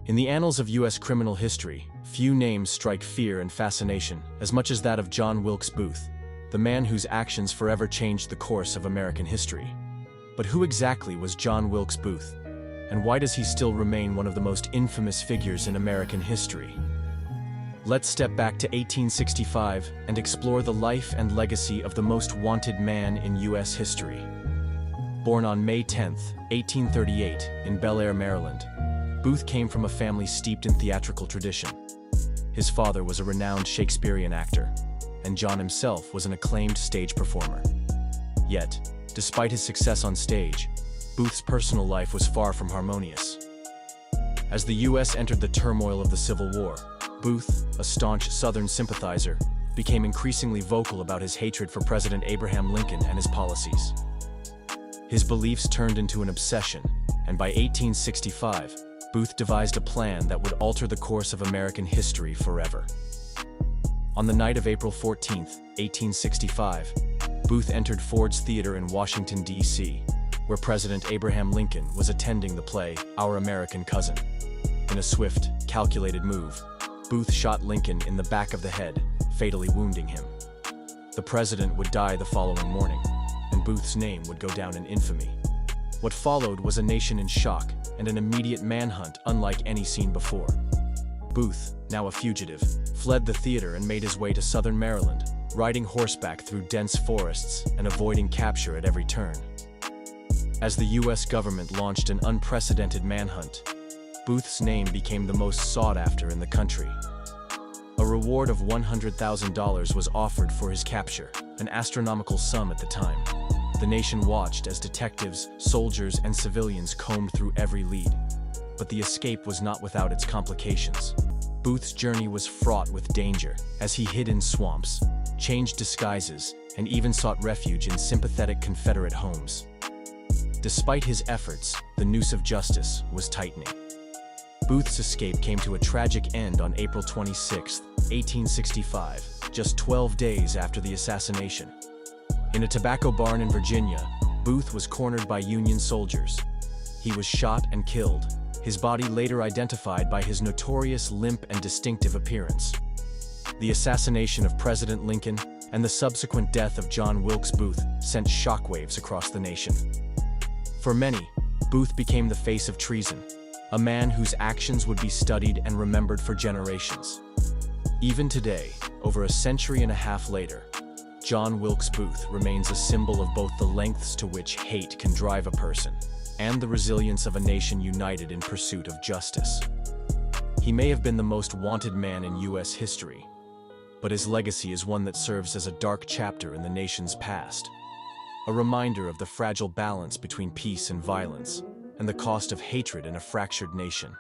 In the annals of U.S. criminal history, few names strike fear and fascination as much as that of John Wilkes Booth, the man whose actions forever changed the course of American history. But who exactly was John Wilkes Booth, and why does he still remain one of the most infamous figures in American history? Let's step back to 1865 and explore the life and legacy of the most wanted man in U.S. history. Born on May 10, 1838, in Bel Air, Maryland, Booth came from a family steeped in theatrical tradition. His father was a renowned Shakespearean actor, and John himself was an acclaimed stage performer. Yet, despite his success on stage, Booth's personal life was far from harmonious. As the U.S. entered the turmoil of the Civil War, Booth, a staunch Southern sympathizer, became increasingly vocal about his hatred for President Abraham Lincoln and his policies. His beliefs turned into an obsession, and by 1865, Booth devised a plan that would alter the course of American history forever. On the night of April 14, 1865, Booth entered Ford's Theater in Washington, D.C., where President Abraham Lincoln was attending the play Our American Cousin. In a swift, calculated move, Booth shot Lincoln in the back of the head, fatally wounding him. The president would die the following morning, and Booth's name would go down in infamy. What followed was a nation in shock and an immediate manhunt unlike any seen before. Booth, now a fugitive, fled the theater and made his way to southern Maryland, riding horseback through dense forests and avoiding capture at every turn. As the U.S. government launched an unprecedented manhunt, Booth's name became the most sought after in the country. A reward of $100,000 was offered for his capture, an astronomical sum at the time. The nation watched as detectives, soldiers, and civilians combed through every lead. But the escape was not without its complications. Booth's journey was fraught with danger, as he hid in swamps, changed disguises, and even sought refuge in sympathetic Confederate homes. Despite his efforts, the noose of justice was tightening. Booth's escape came to a tragic end on April 26, 1865, just 12 days after the assassination. In a tobacco barn in Virginia, Booth was cornered by Union soldiers. He was shot and killed, his body later identified by his notorious limp and distinctive appearance. The assassination of President Lincoln and the subsequent death of John Wilkes Booth sent shockwaves across the nation. For many, Booth became the face of treason, a man whose actions would be studied and remembered for generations. Even today, over a century and a half later, John Wilkes Booth remains a symbol of both the lengths to which hate can drive a person and the resilience of a nation united in pursuit of justice. He may have been the most wanted man in U.S. history, but his legacy is one that serves as a dark chapter in the nation's past, a reminder of the fragile balance between peace and violence, and the cost of hatred in a fractured nation.